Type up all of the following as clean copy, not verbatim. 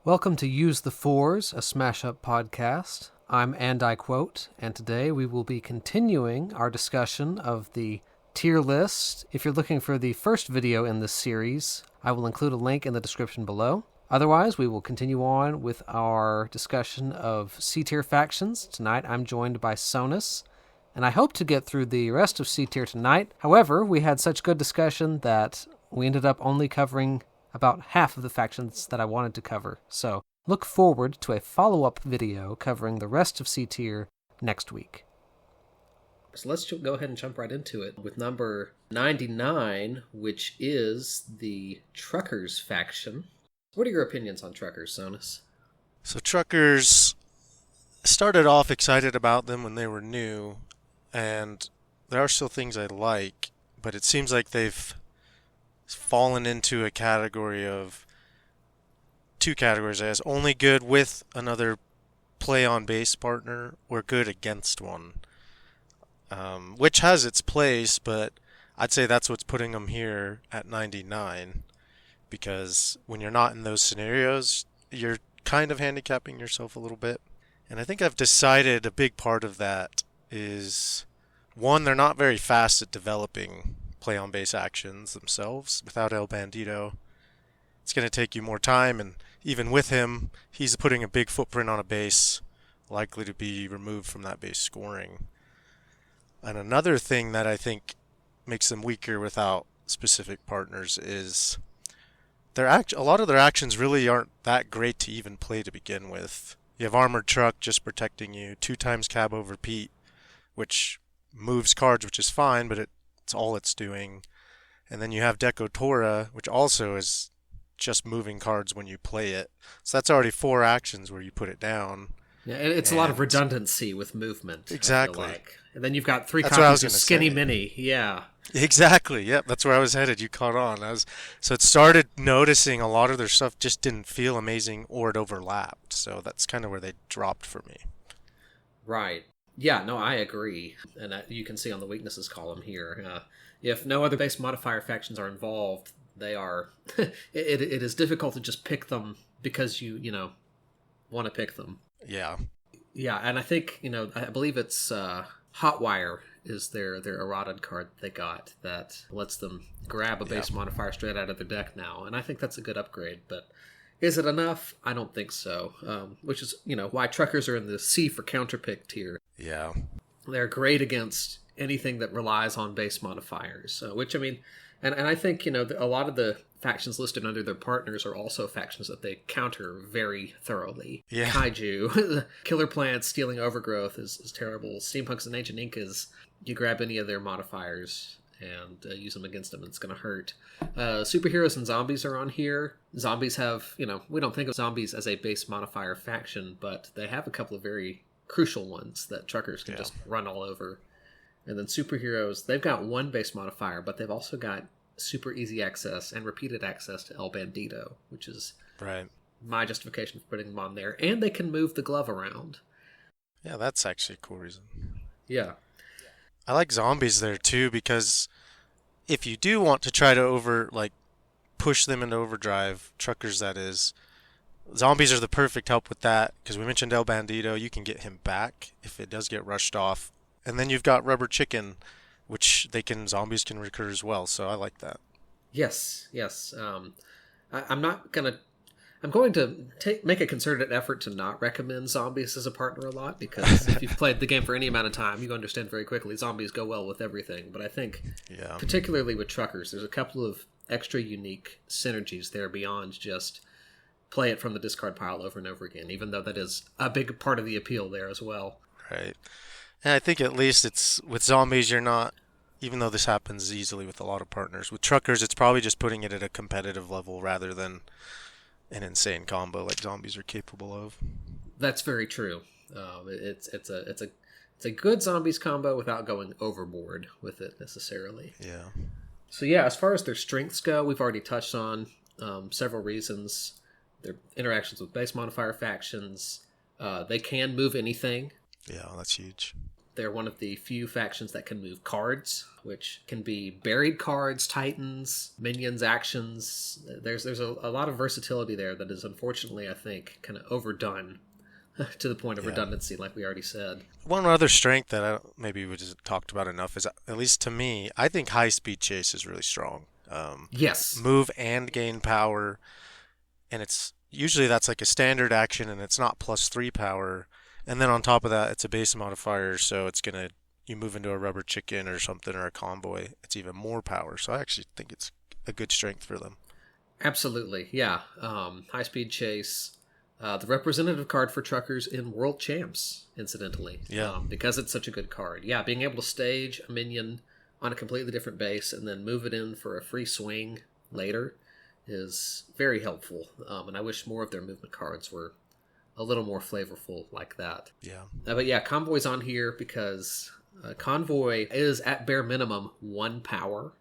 Welcome to Use the Fours, a smash-up podcast. I'm AndIQuote, and today we will be continuing our discussion of the tier list. If you're looking for the first video in this series, I will include a link in the description below. Otherwise, we will continue on with our discussion of C-tier factions. Tonight, I'm joined by Sonus, and I hope to get through the rest of C-tier tonight. However, we had such good discussion that we ended up only covering about half of the factions that I wanted to cover. So, look forward to a follow-up video covering the rest of C-tier next week. So let's go ahead and jump right into it with number 99, which is the Truckers faction. What are your opinions on Truckers, Sonus? So Truckers, started off excited about them when they were new, and there are still things I like, but it seems like they've fallen into a category of two categories as only good with another play on base partner or good against one, which has its place, but I'd say that's what's putting them here at 99. Because when you're not in those scenarios, you're kind of handicapping yourself a little bit. And I think I've decided a big part of that is, one, they're not very fast at developing play-on-base actions themselves. Without El Bandito, it's going to take you more time, and even with him, he's putting a big footprint on a base, likely to be removed from that base scoring. And another thing that I think makes them weaker without specific partners is a lot of their actions really aren't that great to even play to begin with. You have Armored Truck just protecting you, 2x Cab over Pete, which moves cards, which is fine, but it's all it's doing. And then you have Deco Tora, which also is just moving cards when you play it. So that's already 4 actions where you put it down. Yeah, it's a lot of redundancy with movement. Exactly. I feel like. And then you've got 3 copies of Skinny Mini. Yeah. Exactly. Yep, that's where I was headed. You caught on. So it started noticing a lot of their stuff just didn't feel amazing or it overlapped. So that's kind of where they dropped for me. Right. Yeah, no, I agree. And you can see on the weaknesses column here. If no other base modifier factions are involved, they are... it is difficult to just pick them because you want to pick them. Yeah. Yeah, and I think, I believe it's Hotwire is their eroded card they got that lets them grab a base modifier straight out of their deck now. And I think that's a good upgrade, but is it enough? I don't think so. Which is, why Truckers are in the C for counterpick tier. Yeah. They're great against anything that relies on base modifiers, which, I mean... And I think, a lot of the factions listed under their partners are also factions that they counter very thoroughly. Yeah. Kaiju, Killer Plants, Stealing Overgrowth is terrible. Steampunks and Ancient Incas, you grab any of their modifiers and use them against them, and it's going to hurt. Superheroes and Zombies are on here. Zombies have, we don't think of Zombies as a base modifier faction, but they have a couple of very crucial ones that Truckers can just run all over. And then Superheroes, they've got 1 base modifier, but they've also got super easy access and repeated access to El Bandito, which is my justification for putting them on there. And they can move the glove around. Yeah, that's actually a cool reason. Yeah. I like Zombies there, too, because if you do want to try to push them into overdrive, Truckers that is, Zombies are the perfect help with that, because we mentioned El Bandito, you can get him back if it does get rushed off. And then you've got Rubber Chicken, which Zombies can recur as well, so I like that. Yes. I'm going to make a concerted effort to not recommend Zombies as a partner a lot, because if you've played the game for any amount of time, you understand very quickly Zombies go well with everything. But I think, particularly with Truckers, there's a couple of extra unique synergies there beyond just play it from the discard pile over and over again, even though that is a big part of the appeal there as well. Right. And I think at least it's with Zombies, you're not, even though this happens easily with a lot of partners, with Truckers, it's probably just putting it at a competitive level rather than an insane combo like Zombies are capable of. That's very true. It's a good Zombies combo without going overboard with it necessarily. Yeah. So yeah, as far as their strengths go, we've already touched on several reasons. Their interactions with base modifier factions. They can move anything. Yeah, that's huge. They're one of the few factions that can move cards, which can be buried cards, titans, minions, actions. There's a lot of versatility there that is unfortunately, I think, kind of overdone to the point of redundancy, like we already said. One other strength that maybe we just talked about enough is, at least to me, I think high speed chase is really strong. Yes. Move and gain power, and it's usually that's like a standard action, and it's not +3 power. And then on top of that, it's a base modifier, so it's gonna you move into a rubber chicken or something or a convoy, it's even more power. So I actually think it's a good strength for them. Absolutely, yeah. High speed chase. The representative card for truckers in World Champs, incidentally. Yeah. Because it's such a good card. Yeah, being able to stage a minion on a completely different base and then move it in for a free swing later is very helpful. And I wish more of their movement cards were a little more flavorful like that. Yeah. But yeah, Convoy's on here because Convoy is at bare minimum 1 power.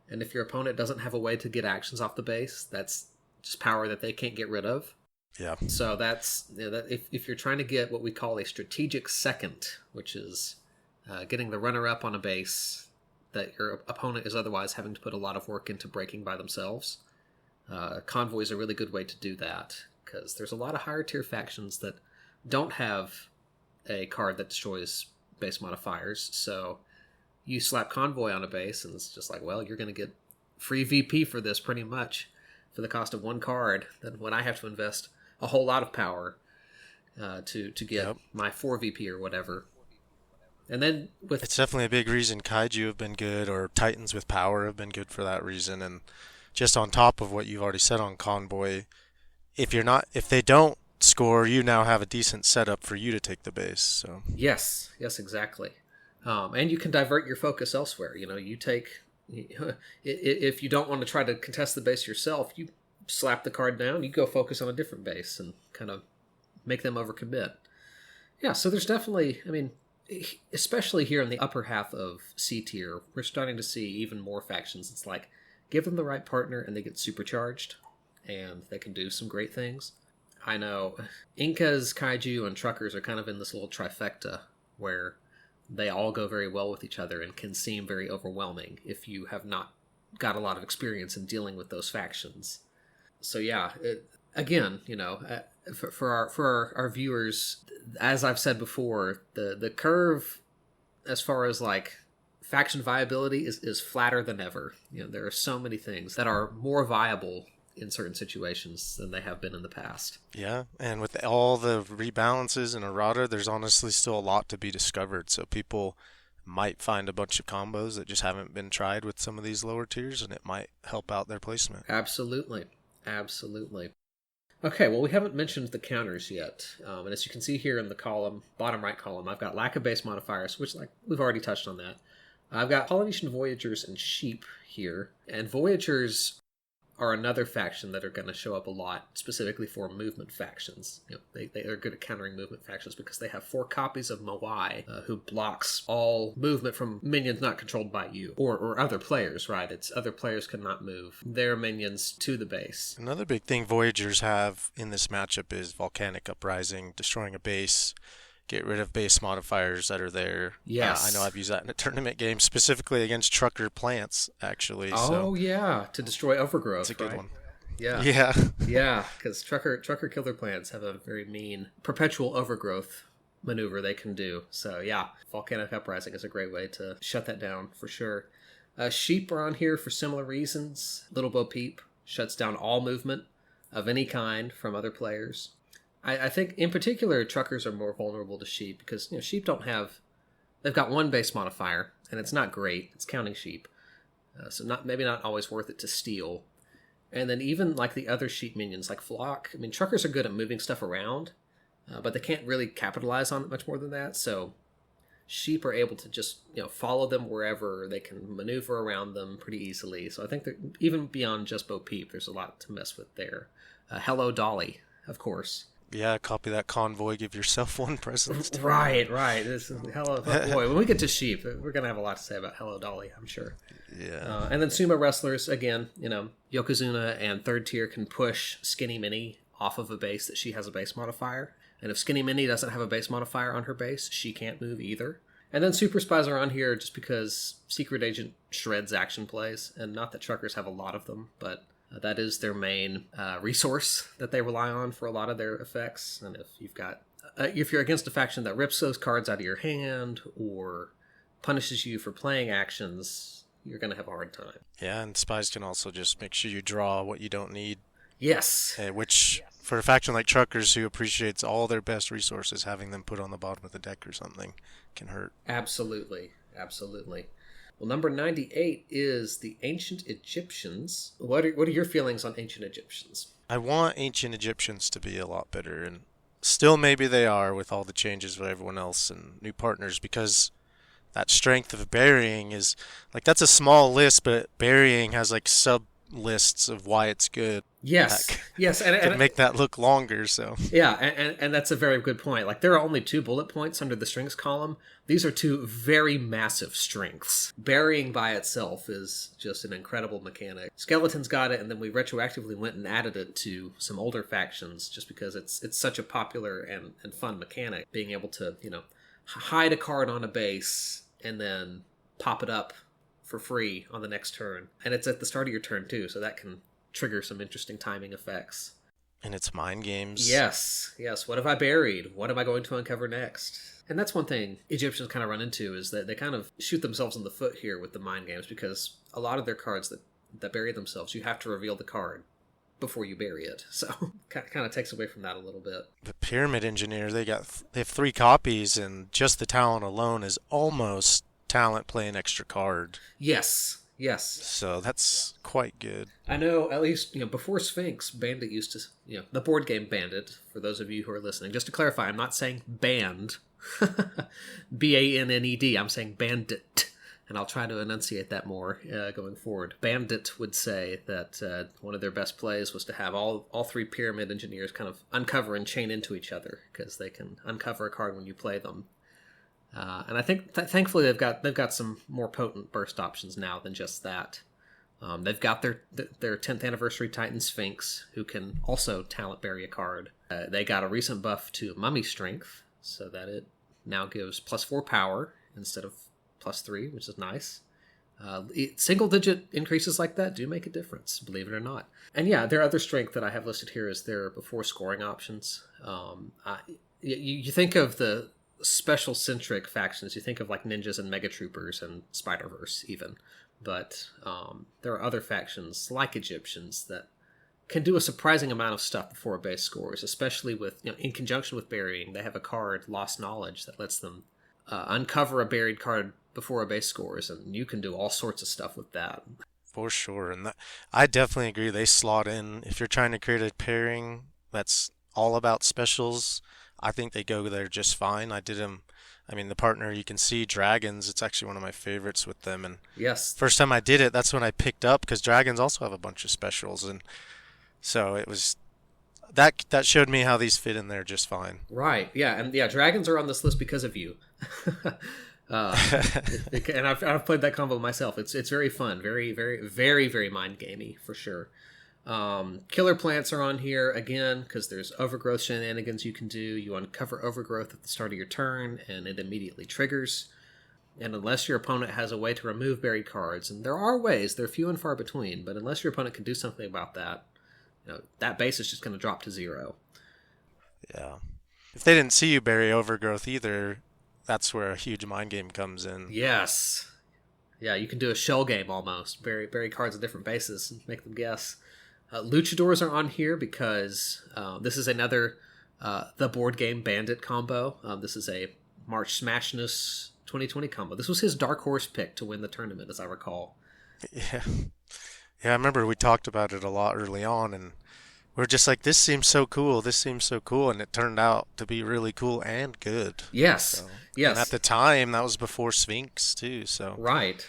And if your opponent doesn't have a way to get actions off the base, that's just power that they can't get rid of. Yeah. So that's if you're trying to get what we call a strategic second, which is getting the runner up on a base that your opponent is otherwise having to put a lot of work into breaking by themselves, Convoy is a really good way to do that, because there's a lot of higher tier factions that don't have a card that destroys base modifiers. So you slap Convoy on a base and it's just like, well, you're going to get free VP for this pretty much for the cost of 1 card. Then when I have to invest a whole lot of power to get my 4 VP or whatever. And then it's definitely a big reason Kaiju have been good, or Titans with power have been good for that reason. And just on top of what you've already said on Convoy, if they don't score, you now have a decent setup for you to take the base. So yes, exactly. And you can divert your focus elsewhere. You take, if you don't want to try to contest the base yourself, you slap the card down, you go focus on a different base and kind of make them overcommit. Yeah, so there's definitely, especially here in the upper half of C tier, we're starting to see even more factions. It's like, give them the right partner and they get supercharged, and they can do some great things. I know Incas, Kaiju, and Truckers are kind of in this little trifecta where they all go very well with each other and can seem very overwhelming if you have not got a lot of experience in dealing with those factions. So yeah, again, for our viewers, as I've said before, the curve as far as like faction viability is flatter than ever. There are so many things that are more viable in certain situations than they have been in the past. Yeah, and with all the rebalances in errata, there's honestly still a lot to be discovered. So people might find a bunch of combos that just haven't been tried with some of these lower tiers, and it might help out their placement. Absolutely. Okay, well, we haven't mentioned the counters yet. And as you can see here in the column, bottom right column, I've got lack of base modifiers, which we've already touched on that. I've got Polynesian Voyagers and Sheep here. And Voyagers are another faction that are going to show up a lot, specifically for movement factions. They are good at countering movement factions because they have 4 copies of Moai, who blocks all movement from minions not controlled by you, or other players, right? It's other players cannot move their minions to the base. Another big thing Voyagers have in this matchup is Volcanic Uprising, destroying a base. Get rid of base modifiers that are there. Yes. I know I've used that in a tournament game, specifically against trucker plants, actually. Oh, yeah, to destroy overgrowth. It's a good one. Yeah. Yeah. Yeah, because trucker killer plants have a very mean perpetual overgrowth maneuver they can do. So, yeah, Volcanic Uprising is a great way to shut that down, for sure. Sheep are on here for similar reasons. Little Bo Peep shuts down all movement of any kind from other players. I think, in particular, truckers are more vulnerable to sheep because sheep don't have... They've got 1 base modifier, and it's not great. It's counting sheep. So maybe not always worth it to steal. And then even like the other sheep minions, like Flock, truckers are good at moving stuff around, but they can't really capitalize on it much more than that. So sheep are able to just follow them wherever. They can maneuver around them pretty easily. So I think that even beyond just Bo Peep, there's a lot to mess with there. Hello Dolly, of course. Yeah, copy that Convoy, give yourself 1 present. Right. This is Hello. Boy, when we get to sheep, we're going to have a lot to say about Hello Dolly, I'm sure. Yeah. And then Sumo Wrestlers, again, Yokozuna and 3rd tier can push Skinny Minnie off of a base that she has a base modifier. And if Skinny Minnie doesn't have a base modifier on her base, she can't move either. And then Super Spies are on here just because Secret Agent shreds action plays, and not that truckers have a lot of them, but that is their main resource that they rely on for a lot of their effects. And if you're against a faction that rips those cards out of your hand or punishes you for playing actions, you're going to have a hard time. Yeah, and spies can also just make sure you draw what you don't need. Yes. Which, for a faction like truckers who appreciates all their best resources, having them put on the bottom of the deck or something can hurt. Absolutely. Well, number 98 is the Ancient Egyptians. What are your feelings on Ancient Egyptians? I want Ancient Egyptians to be a lot better, and still maybe they are with all the changes with everyone else and new partners, because that strength of burying is, like, that's a small list, but burying has, like, sub-lists of why it's good. Yes, yes. And make that look longer, so. Yeah, and that's a very good point. Like, there are only 2 bullet points under the strengths column. These are 2 very massive strengths. Burying by itself is just an incredible mechanic. Skeletons got it, and then we retroactively went and added it to some older factions just because it's such a popular and fun mechanic. Being able to, hide a card on a base and then pop it up for free on the next turn. And it's at the start of your turn, too, so that can trigger some interesting timing effects. And it's mind games. Yes. What have I buried? What am I going to uncover next? And that's one thing Egyptians kind of run into, is that they kind of shoot themselves in the foot here with the mind games, because a lot of their cards that bury themselves, you have to reveal the card before you bury it. So kind of takes away from that a little bit. The Pyramid Engineer, they have 3 copies, and just the talent alone is almost talent play an extra card. Yes. So that's quite good. I know, at least, before Sphinx, Bandit used to, the board game Bandit, for those of you who are listening. Just to clarify, I'm not saying band, B-A-N-N-E-D, I'm saying bandit, and I'll try to enunciate that more going forward. Bandit would say that one of their best plays was to have all 3 Pyramid Engineers kind of uncover and chain into each other, because they can uncover a card when you play them. And I think, thankfully, they've got some more potent burst options now than just that. They've got their 10th anniversary Titan Sphinx, who can also talent bury a card. They got a recent buff to Mummy Strength, so that it now gives +4 power instead of +3, which is nice. Single-digit increases like that do make a difference, believe it or not. And yeah, their other strength that I have listed here is their before scoring options. You think of the special-centric factions, you think of like ninjas and megatroopers and Spider-Verse even, but there are other factions like Egyptians that can do a surprising amount of stuff before a base scores, especially with, in conjunction with burying. They have a card, Lost Knowledge, that lets them uncover a buried card before a base scores, and you can do all sorts of stuff with that. For sure, and I definitely agree. They slot in. If you're trying to create a pairing that's all about specials, I think they go there just fine. I did them. I mean, the partner, you can see Dragons. It's actually one of my favorites with them. And yes, first time I did it, that's when I picked up, because Dragons also have a bunch of specials, and so it was that showed me how these fit in there just fine. Right. Yeah, and yeah, Dragons are on this list because of you. And I've played that combo myself. It's very fun, very, very, very, very mind gamey for sure. Killer Plants are on here again because there's overgrowth shenanigans you can do. You uncover overgrowth at the start of your turn, and it immediately triggers. And unless your opponent has a way to remove buried cards, and there are ways, they're few and far between, but unless your opponent can do something about that, that base is just going to drop to 0. Yeah. If they didn't see you bury overgrowth either, that's where a huge mind game comes in. Yes. Yeah, you can do a shell game almost. Bury cards at different bases and make them guess. Luchadors are on here because this is another the board game Bandit combo. This is a March Smashness 2020 combo. This was his dark horse pick to win the tournament, as I recall. Yeah, I remember we talked about it a lot early on, and we're just like, this seems so cool, and it turned out to be really cool and good. Yes, yes. And at the time, that was before Sphinx, too, so... Right.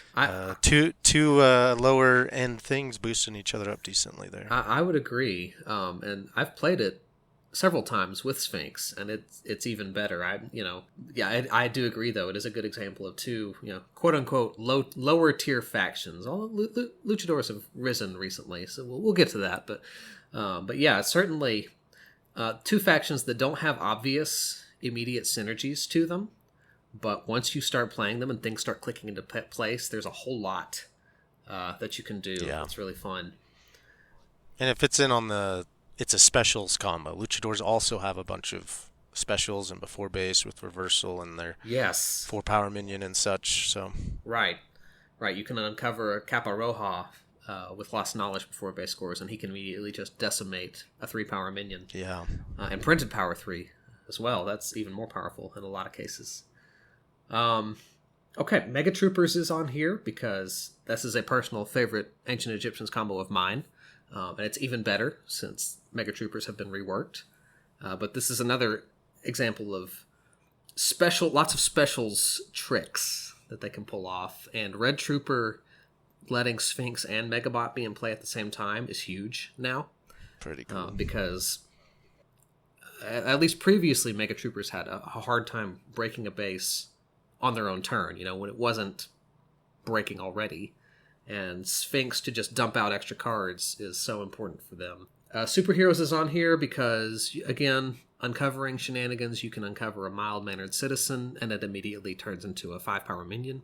Two lower end things boosting each other up decently there. I would agree, and I've played it several times with Sphinx, and it's even better. I do agree, though. It is a good example of two, quote-unquote, lower tier factions. Although Luchadors have risen recently, so we'll get to that, but yeah, certainly 2 factions that don't have obvious immediate synergies to them, but once you start playing them and things start clicking into place, there's a whole lot that you can do. Yeah. It's really fun. And it fits in on it's a specials combo. Luchadors also have a bunch of specials and before base with reversal and their Yes. 4-power minion and such. So Right. You can uncover a Caparoja with lost knowledge before base scores, and he can immediately just decimate a 3-power minion. yeah, And printed power 3 as well. That's even more powerful in a lot of cases. Okay, Mega Troopers is on here because this is a personal favorite Ancient Egyptians combo of mine. And it's even better since Mega Troopers have been reworked. But this is another example of lots of specials tricks that they can pull off. And Red Trooper letting Sphinx and Megabot be in play at the same time is huge now. pretty cool. Because at least previously, Mega Troopers had a hard time breaking a base on their own turn, when it wasn't breaking already. And Sphinx to just dump out extra cards is so important for them. Superheroes is on here because, again, uncovering shenanigans, you can uncover a mild-mannered citizen, and it immediately turns into a 5-power minion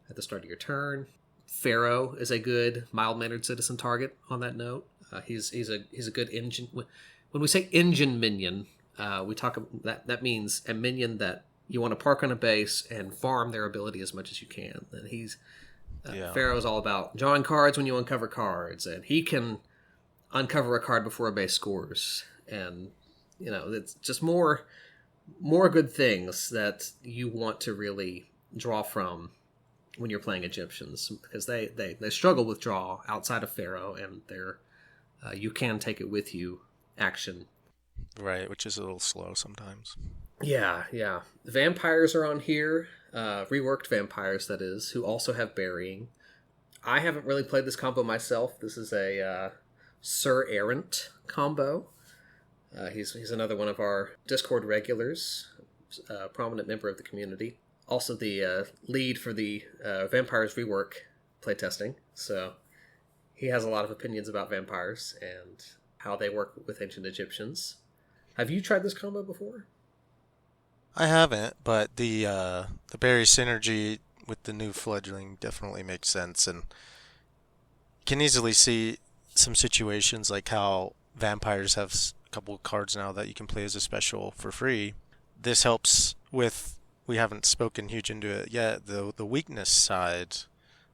at the start of your turn. Pharaoh is a good mild-mannered citizen target on that note. He's a good engine. When we say engine minion, we talk that means a minion that you want to park on a base and farm their ability as much as you can. And Pharaoh's all about drawing cards when you uncover cards, and he can uncover a card before a base scores. And it's just more good things that you want to really draw from when you're playing Egyptians, because they struggle with draw outside of Pharaoh, and they're you can take it with you action. Right, which is a little slow sometimes. Yeah. Vampires are on here. Reworked vampires, that is, who also have burying. I haven't really played this combo myself. This is a Sir Errant combo. He's another one of our Discord regulars, a prominent member of the community. Also the lead for the Vampires Rework playtesting. So he has a lot of opinions about vampires and how they work with ancient Egyptians. Have you tried this combo before? I haven't, but the berry synergy with the new fledgling definitely makes sense, and can easily see some situations like how vampires have a couple of cards now that you can play as a special for free. This helps with, we haven't spoken huge into it yet, the weakness side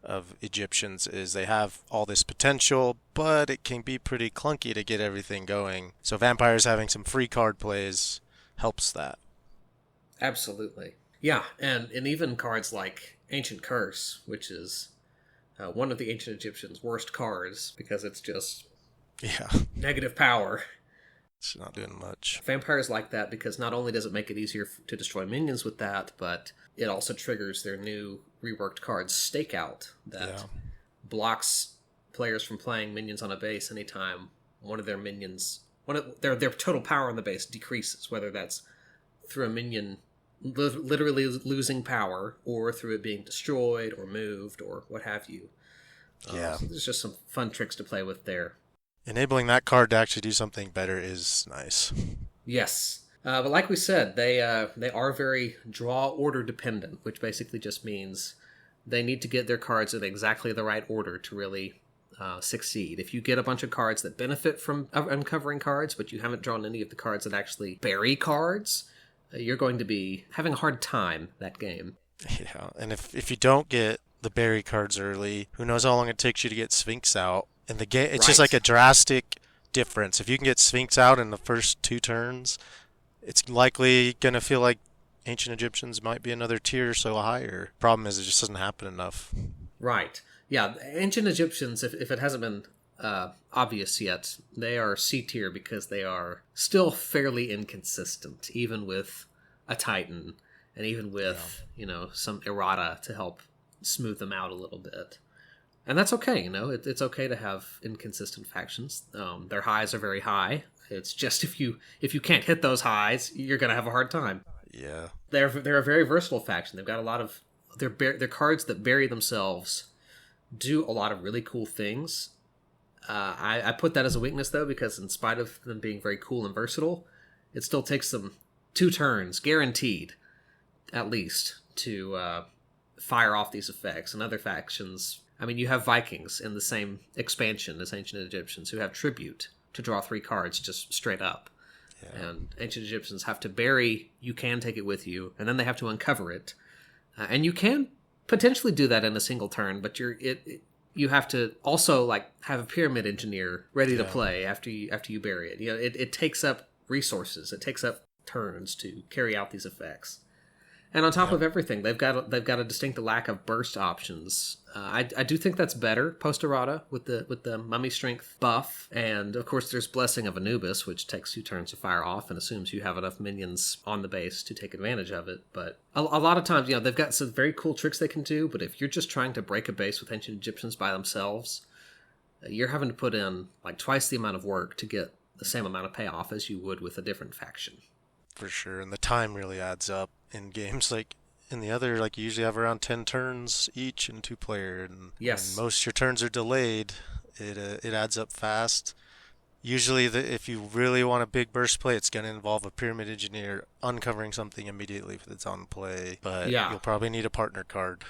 of Egyptians is they have all this potential, but it can be pretty clunky to get everything going. So vampires having some free card plays helps that. Absolutely. Yeah, and even cards like Ancient Curse, which is one of the ancient Egyptians' worst cards because it's just negative power. It's not doing much. Vampires like that because not only does it make it easier to destroy minions with that, but it also triggers their new reworked card Stakeout that blocks players from playing minions on a base anytime one of their minions, their total power on the base decreases, whether that's through a minion literally losing power or through it being destroyed or moved or what have you. So there's just some fun tricks to play with there. Enabling that card to actually do something better is nice. Yes. But like we said, they are very draw order dependent, which basically just means they need to get their cards in exactly the right order to really succeed. If you get a bunch of cards that benefit from uncovering cards, but you haven't drawn any of the cards that actually bury cards, you're going to be having a hard time that game. Yeah, and if you don't get the berry cards early, who knows how long it takes you to get Sphinx out. And the game, it's just like a drastic difference. If you can get Sphinx out in the first 2 turns, it's likely going to feel like ancient Egyptians might be another tier or so higher. Problem is, it just doesn't happen enough. Right. Yeah, ancient Egyptians, if it hasn't been obvious yet, they are C tier because they are still fairly inconsistent, even with a Titan and even with some errata to help smooth them out a little bit. And that's okay, it's okay to have inconsistent factions. Their highs are very high. It's just if you can't hit those highs, you're gonna have a hard time. Yeah, they're a very versatile faction. They've got a lot of their cards that bury themselves do a lot of really cool things. I put that as a weakness though, because in spite of them being very cool and versatile, it still takes them 2 turns, guaranteed, at least, to fire off these effects. And other factions, I mean, you have Vikings in the same expansion as Ancient Egyptians who have Tribute to draw 3 cards just straight up. Yeah. And Ancient Egyptians have to bury, you can take it with you, and then they have to uncover it. And you can potentially do that in a single turn, but you have to also like have a pyramid engineer ready to play after you bury it. You know, it takes up resources. It takes up turns to carry out these effects. And on top of everything, they've got a distinct lack of burst options. I do think that's better post errata with the mummy strength buff, and of course there's Blessing of Anubis, which takes 2 turns to fire off and assumes you have enough minions on the base to take advantage of it. But a lot of times, they've got some very cool tricks they can do. But if you're just trying to break a base with Ancient Egyptians by themselves, you're having to put in like twice the amount of work to get the same amount of payoff as you would with a different faction. For sure, and the time really adds up in games like in the other, like you usually have around 10 turns each in 2-player, and yes, and most of your turns are delayed. It adds up fast. Usually, if you really want a big burst play, it's going to involve a pyramid engineer uncovering something immediately if it's on play. But you'll probably need a partner card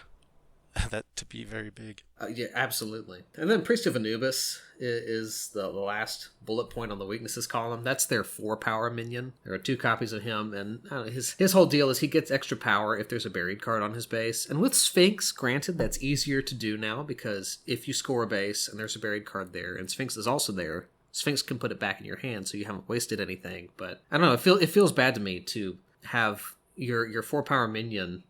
that to be very big. Yeah, absolutely. And then Priest of Anubis is the last bullet point on the weaknesses column. That's their 4-power minion. There are 2 copies of him, and his whole deal is he gets extra power if there's a buried card on his base. And with Sphinx, granted, that's easier to do now, because if you score a base and there's a buried card there, and Sphinx is also there, Sphinx can put it back in your hand, so you haven't wasted anything. But I don't know, it feels bad to me to have your 4-power minion,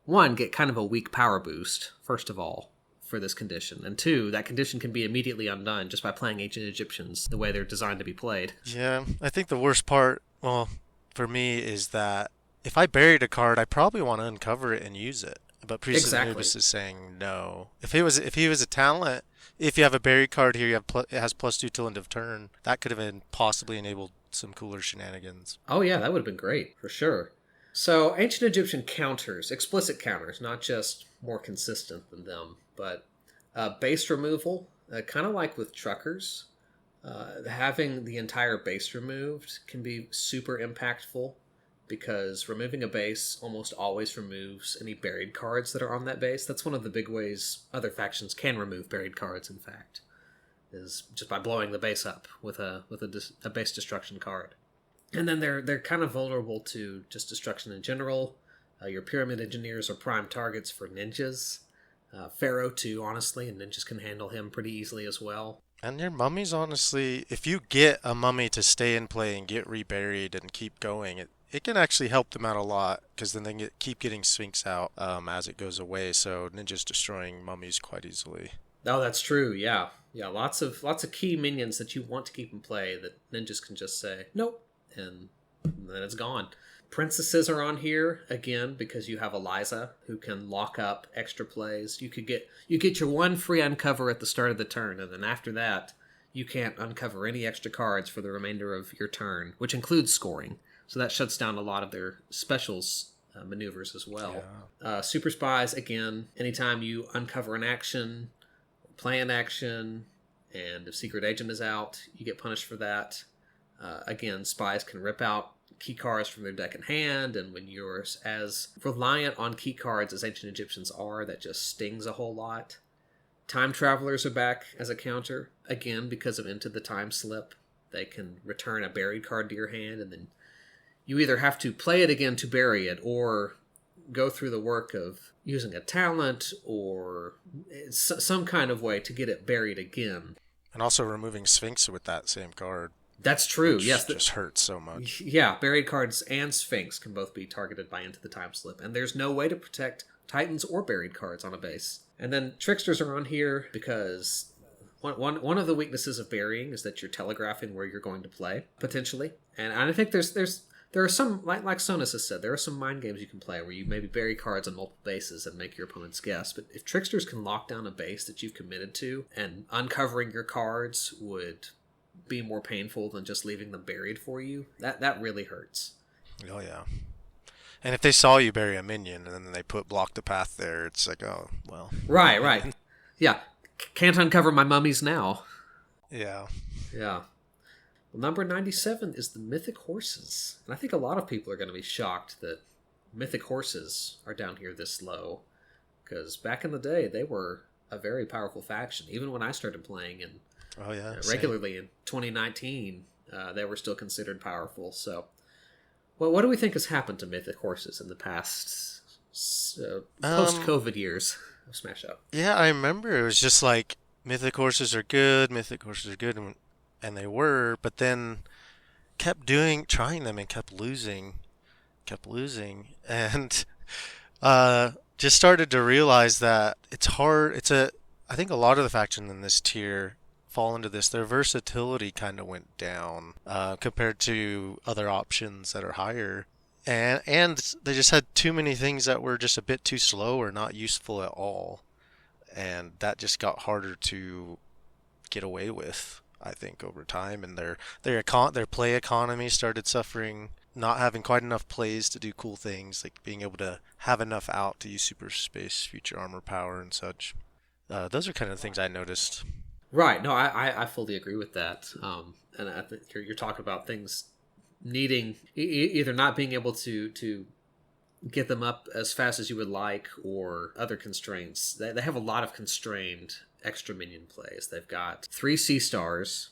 1, get kind of a weak power boost, first of all, for this condition. And 2, that condition can be immediately undone just by playing Ancient Egyptians the way they're designed to be played. Yeah, I think the worst part, well, for me, is that if I buried a card, I probably want to uncover it and use it. But Priest of Anubis is saying no. If he was a talent, if you have a buried card here, it has +2 till end of turn. That could have possibly enabled some cooler shenanigans. Oh yeah, that would have been great, for sure. So, Ancient Egyptian counters, explicit counters, not just more consistent than them, but base removal, kind of like with truckers. Having the entire base removed can be super impactful, because removing a base almost always removes any buried cards that are on that base. That's one of the big ways other factions can remove buried cards, in fact, is just by blowing the base up with a base destruction card. And then they're kind of vulnerable to just destruction in general. Your pyramid engineers are prime targets for ninjas. Pharaoh too, honestly, and ninjas can handle him pretty easily as well. And your mummies, honestly, if you get a mummy to stay in play and get reburied and keep going, it can actually help them out a lot, because then they keep getting Sphinx out as it goes away. So ninjas destroying mummies quite easily. Oh, that's true. Yeah, lots of key minions that you want to keep in play that ninjas can just say nope. And then it's gone. Princesses are on here again because you have Eliza, who can lock up extra plays. You get your 1 free uncover at the start of the turn, and then after that you can't uncover any extra cards for the remainder of your turn, which includes scoring. So that shuts down a lot of their specials maneuvers as well. Yeah. Super Spies, again, anytime you uncover an action, play an action, and if Secret Agent is out, you get punished for that. Again, spies can rip out key cards from their deck and hand, and when you're as reliant on key cards as Ancient Egyptians are, that just stings a whole lot. Time Travelers are back as a counter, again, because of Into the Time Slip. They can return a buried card to your hand, and then you either have to play it again to bury it, or go through the work of using a talent, or some kind of way to get it buried again. And also removing Sphinx with that same card. That's true, which yes. Just hurts so much. Yeah, buried cards and Sphinx can both be targeted by Into the Time Slip, and there's no way to protect Titans or buried cards on a base. And then Tricksters are on here because one of the weaknesses of burying is that you're telegraphing where you're going to play, potentially. And I think there are some, like Sonus has said, there are some mind games you can play where you maybe bury cards on multiple bases and make your opponents guess. But if Tricksters can lock down a base that you've committed to, and uncovering your cards would be more painful than just leaving them buried for you, that really hurts. Oh yeah. And if they saw you bury a minion and then they block the path there, it's like, oh well. Right. Yeah. Can't uncover my mummies now. Yeah. Well, number 97 is the Mythic Horses. And I think a lot of people are going to be shocked that mythic horses are down here this low. Because back in the day, they were a very powerful faction. Even when I started playing regularly in 2019, they were still considered powerful. So, well, what do we think has happened to mythic horses in the past post-COVID years of Smash Up? Yeah, I remember it was just like mythic horses are good, and they were, but then trying them and kept losing, and just started to realize that it's hard. I think a lot of the factions in this tier fall into this. Their versatility kind of went down compared to other options that are higher. And they just had too many things that were just a bit too slow or not useful at all. And that just got harder to get away with, I think, over time. And their play economy started suffering, not having quite enough plays to do cool things, like being able to have enough out to use super space, future armor power, and such. Those are kind of things I noticed. Right. No, I fully agree with that. And I think you're talking about things needing either not being able to get them up as fast as you would like, or other constraints. They have a lot of constrained extra minion plays. They've got 3 C-stars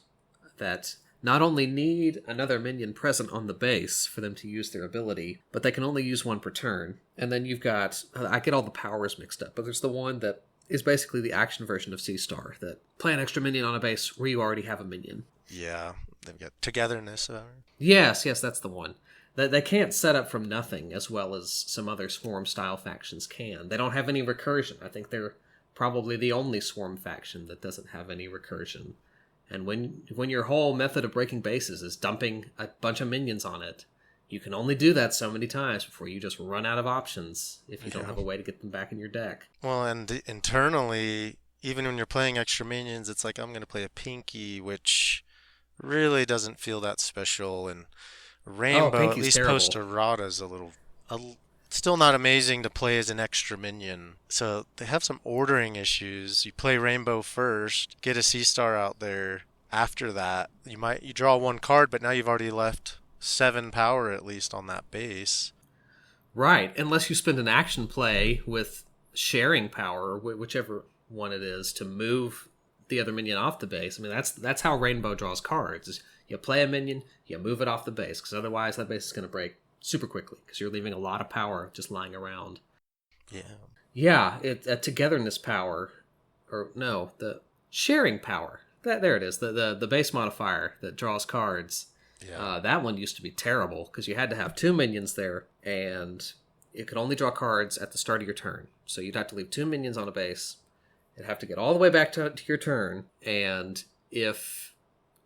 that not only need another minion present on the base for them to use their ability, but they can only use one per turn. And then you've got, I get all the powers mixed up, but there's the one that is basically the action version of C-star, that play an extra minion on a base where you already have a minion. Yeah, they've got togetherness. Yes, that's the one. They can't set up from nothing as well as some other Swarm-style factions can. They don't have any recursion. I think they're probably the only Swarm faction that doesn't have any recursion. And when your whole method of breaking bases is dumping a bunch of minions on it, you can only do that so many times before you just run out of options if you don't have a way to get them back in your deck. Well, and internally, even when you're playing extra minions, it's like, I'm going to play a Pinky, which really doesn't feel that special, and Rainbow, at least terrible. post errata, is still not amazing to play as an extra minion. So they have some ordering issues. You play Rainbow first, get a C-star out there. After that, you draw 1 card, but now you've already left 7 power at least on that base. Right, unless you spend an action play with sharing power, whichever one it is, to move the other minion off the base. I mean, that's how Rainbow draws cards. You play a minion, you move it off the base, because otherwise that base is going to break super quickly, because you're leaving a lot of power just lying around. Yeah, togetherness power, or no, the sharing power. There it is, the base modifier that draws cards. Yeah. That one used to be terrible, because you had to have 2 minions there, and it could only draw cards at the start of your turn. So you'd have to leave 2 minions on a base. You'd have to get all the way back to your turn, and if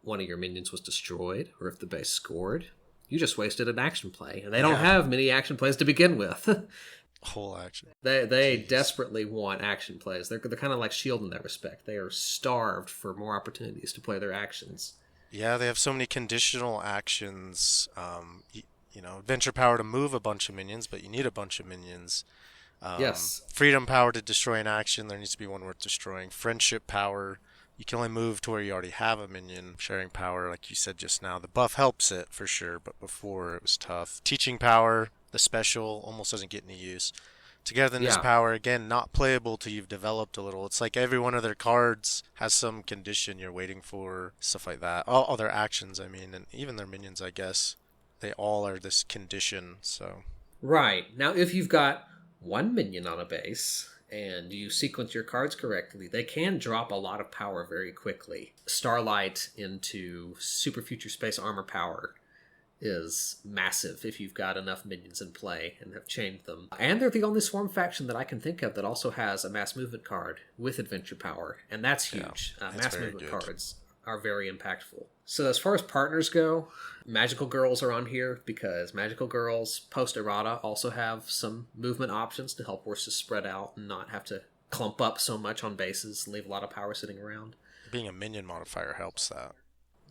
one of your minions was destroyed, or if the base scored, you just wasted an action play. And they don't have many action plays to begin with. Whole action. They desperately want action plays. They're kind of like S.H.I.E.L.D. in that respect. They are starved for more opportunities to play their actions. Yeah, they have so many conditional actions. Adventure power to move a bunch of minions, but you need a bunch of minions. Yes. Freedom power to destroy an action. There needs to be one worth destroying. Friendship power. You can only move to where you already have a minion. Sharing power, like you said just now. The buff helps it, for sure, but before it was tough. Teaching power, the special, almost doesn't get any use. Togetherness power, again, not playable till you've developed a little. It's like every one of their cards has some condition you're waiting for, stuff like that. All their actions, I mean, and even their minions, I guess. They all are this condition, so. Right. Now, if you've got 1 minion on a base, and you sequence your cards correctly, they can drop a lot of power very quickly. Starlight into super future space armor power is massive if you've got enough minions in play and have chained them. And they're the only Swarm faction that I can think of that also has a mass movement card with adventure power, and that's huge. Mass movement cards are very impactful. So as far as partners go, Magical Girls are on here because Magical Girls post-errata also have some movement options to help horses spread out and not have to clump up so much on bases and leave a lot of power sitting around. Being a minion modifier helps that.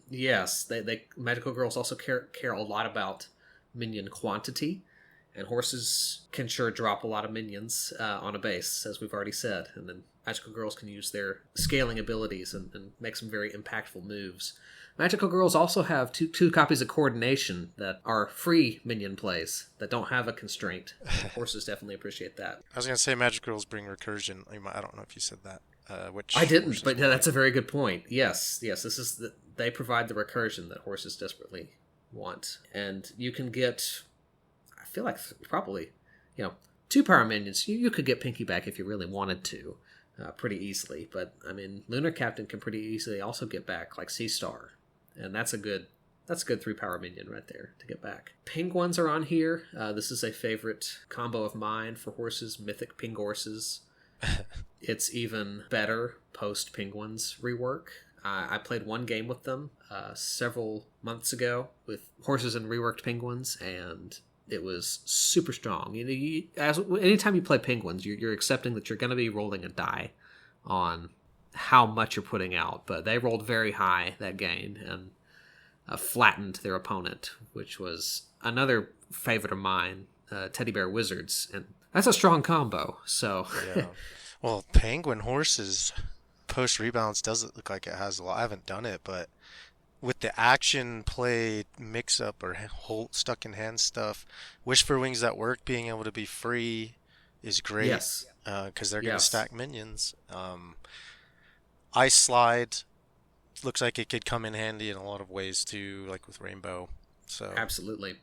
Yes, Magical Girls also care a lot about minion quantity, and horses can sure drop a lot of minions on a base, as we've already said, and then Magical Girls can use their scaling abilities and make some very impactful moves. Magical Girls also have two copies of Coordination that are free minion plays that don't have a constraint. Horses definitely appreciate that. I was going to say Magic Girls bring recursion. I don't know if you said that. Which I didn't, but yeah, that's a very good point. Yes, they provide the recursion that horses desperately want. And you can get, I feel like probably, 2 power minions. You could get Pinky back if you really wanted to. Pretty easily, but I mean, Lunar Captain can pretty easily also get back, like Sea Star, and that's a good 3 power minion right there to get back. Penguins are on here. This is a favorite combo of mine for horses, Mythic Pingorses. It's even better post Penguins rework. I played one game with them several months ago with horses and reworked Penguins, and it was super strong. Anytime you play Penguins, you're accepting that you're going to be rolling a die on how much you're putting out. But they rolled very high that game and flattened their opponent, which was another favorite of mine, Teddy Bear Wizards. And that's a strong combo. So, yeah. Well, Penguin Horses post rebalance doesn't look like it has a lot. I haven't done it, but with the action play mix up or stuck in hand stuff, Wish for Wings That Work being able to be free is great. Yes. Because they're going to stack minions. Ice Slide looks like it could come in handy in a lot of ways too, like with Rainbow. So absolutely.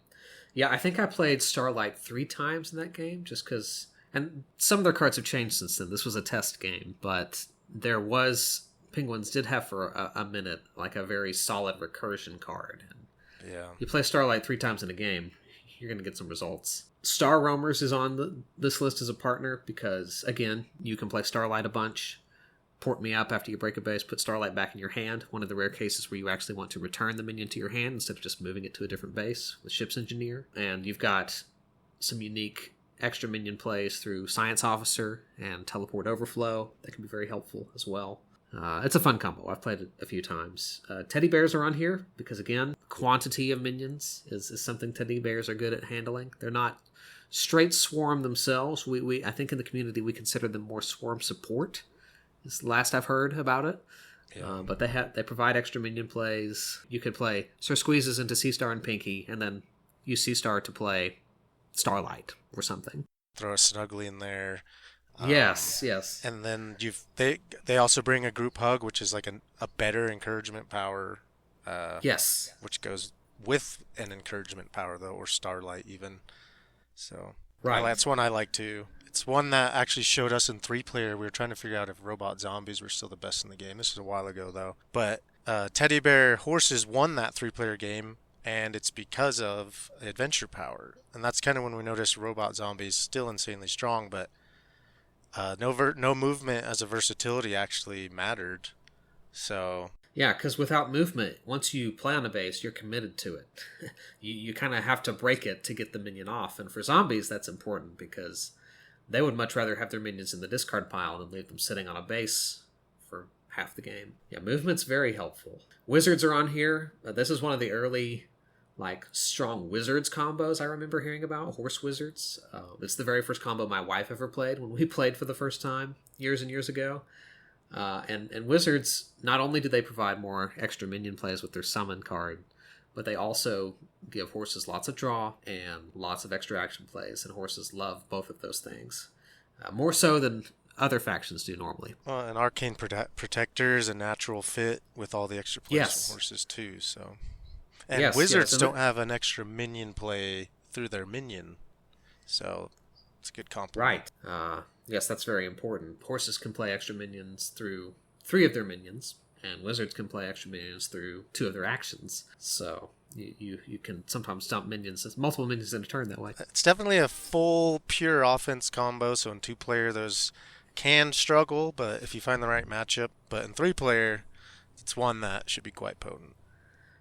Yeah, I think I played Starlight 3 times in that game just because, and some of their cards have changed since then. This was a test game, but Penguins did have for a minute like a very solid recursion card. And yeah, you play Starlight 3 times in a game, you're going to get some results. Star Roamers is on this list as a partner because, again, you can play Starlight a bunch. Port me up after you break a base, put Starlight back in your hand. One of the rare cases where you actually want to return the minion to your hand instead of just moving it to a different base with Ship's Engineer. And you've got some unique extra minion plays through Science Officer and Teleport Overflow that can be very helpful as well. It's a fun combo. I've played it a few times. Teddy bears are on here because, again, quantity of minions is something teddy bears are good at handling. They're not straight swarm themselves. I think in the community we consider them more swarm support. Is the last I've heard about it. Yeah. But they provide extra minion plays. You could play Sir Squeezes into Sea Star and Pinky, and then use Sea Star to play Starlight or something. Throw a Snuggly in there. Yes. And then they also bring a group hug, which is like a better encouragement power. Yes. Which goes with an encouragement power, though, or Starlight even. So right. That's one I like too. It's one that actually showed us in 3-player. We were trying to figure out if robot zombies were still the best in the game. This was a while ago, though. But Teddy Bear Horses won that 3-player game, and it's because of adventure power. And that's kind of when we noticed robot zombies still insanely strong, but no movement as a versatility actually mattered. So yeah, because without movement, once you play on a base, you're committed to it. you kind of have to break it to get the minion off. And for zombies, that's important because they would much rather have their minions in the discard pile than leave them sitting on a base for half the game. Yeah, movement's very helpful. Wizards are on here. This is one of the early, strong wizards combos I remember hearing about, horse wizards. It's the very first combo my wife ever played when we played for the first time years and years ago. And wizards, not only do they provide more extra minion plays with their summon card, but they also give horses lots of draw and lots of extra action plays, and horses love both of those things. More so than other factions do normally. Well, and Arcane Protector is a natural fit with all the extra plays from horses too. So, and wizards don't have an extra minion play through their minion, so it's a good complement. Right. Yes, that's very important. Horses can play extra minions through 3 of their minions, and wizards can play extra minions through 2 of their actions. So you can sometimes dump multiple minions in a turn that way. It's definitely a full pure offense combo. So in 2-player, those can struggle, but if you find the right matchup. But in 3-player, it's one that should be quite potent.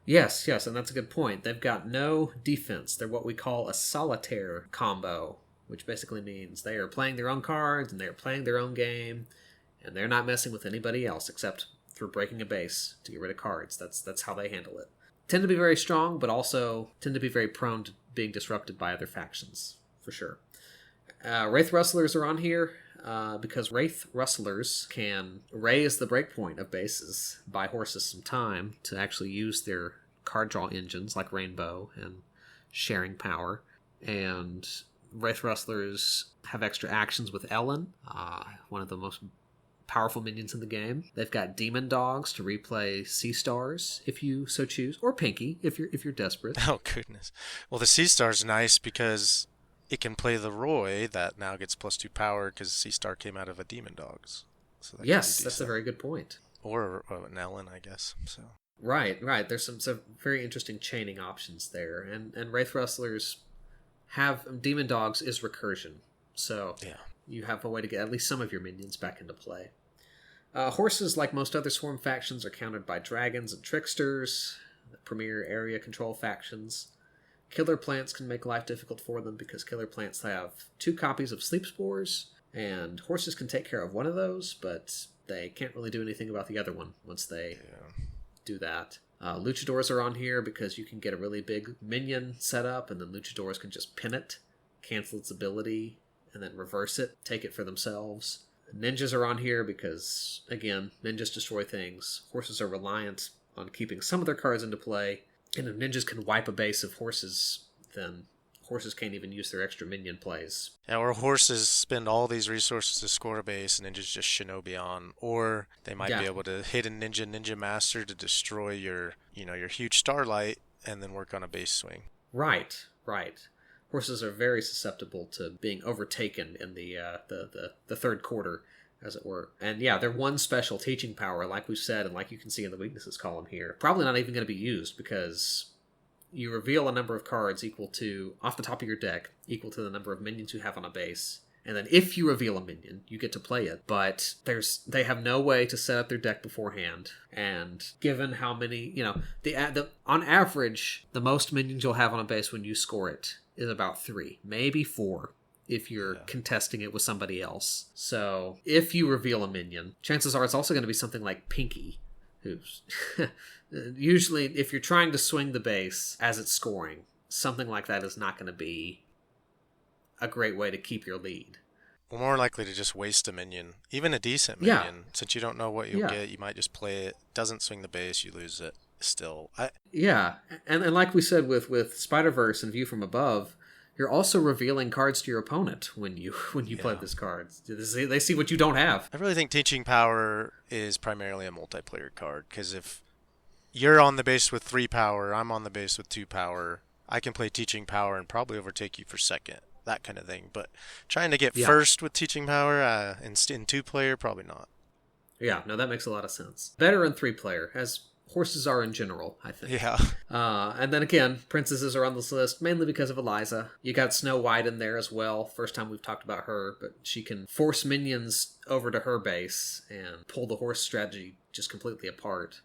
Yes, and that's a good point. They've got no defense. They're what we call a solitaire combo, which basically means they are playing their own cards and they are playing their own game, and they're not messing with anybody else except for breaking a base to get rid of cards. That's how they handle it. Tend to be very strong, but also tend to be very prone to being disrupted by other factions, for sure. Wraith Rustlers are on here. because Wraith Rustlers can raise the breakpoint of bases, buy horses some time to actually use their card draw engines like Rainbow and Sharing Power. And Wraith Rustlers have extra actions with Ellen, one of the most powerful minions in the game. They've got Demon Dogs to replay Sea Stars if you so choose, or Pinky if you're desperate. Oh goodness. Well, the Sea Star's nice because it can play the Roy that now gets +2 power because Sea Star came out of a Demon Dogs. So that yes, that's a very good point. Or an Ellen, I guess. So. Right. There's some very interesting chaining options there, and Wraith Rustlers have Demon Dogs is recursion, so yeah, you have a way to get at least some of your minions back into play. Horses, like most other Swarm factions, are countered by dragons and tricksters, the premier area control factions. Killer plants can make life difficult for them because killer plants have 2 copies of Sleep Spores, and horses can take care of one of those, but they can't really do anything about the other one once they do that. Luchadors are on here because you can get a really big minion set up, and then Luchadors can just pin it, cancel its ability, and then reverse it, take it for themselves. Ninjas are on here because, again, ninjas destroy things. Horses are reliant on keeping some of their cards into play, and if ninjas can wipe a base of horses, then horses can't even use their extra minion plays. Yeah, or horses spend all these resources to score a base, and ninjas just shinobi on. Or they might be able to hit a ninja master to destroy your huge starlight, and then work on a base swing. Right. Horses are very susceptible to being overtaken in the third quarter, as it were. And yeah, they're one special teaching power, like we've said, and like you can see in the weaknesses column here. Probably not even going to be used because you reveal a number of cards equal to, off the top of your deck, equal to the number of minions you have on a base. And then if you reveal a minion, you get to play it. But they have no way to set up their deck beforehand. And given how many, on average, the most minions you'll have on a base when you score it is about 3, maybe 4, if you're contesting it with somebody else. So if you reveal a minion, chances are it's also going to be something like Pinky, who's usually, if you're trying to swing the base as it's scoring, something like that is not going to be a great way to keep your lead. Well, more likely to just waste a minion, even a decent minion. Since you don't know what you'll get, you might just play it. Doesn't swing the base, you lose it. Still, and like we said with Spider-Verse and View from Above, you're also revealing cards to your opponent when you play this card. They see what you don't have. I really think Teaching Power is primarily a multiplayer card, because if you're on the base with 3 power, I'm on the base with 2 power, I can play Teaching Power and probably overtake you for second, that kind of thing. But trying to get first with Teaching Power in 2-player, probably not. Yeah, no, that makes a lot of sense. Better in 3-player, as horses are in general, I think. Yeah. And then again, princesses are on this list mainly because of Eliza. You got Snow White in there as well. First time we've talked about her, but she can force minions over to her base and pull the horse strategy just completely apart.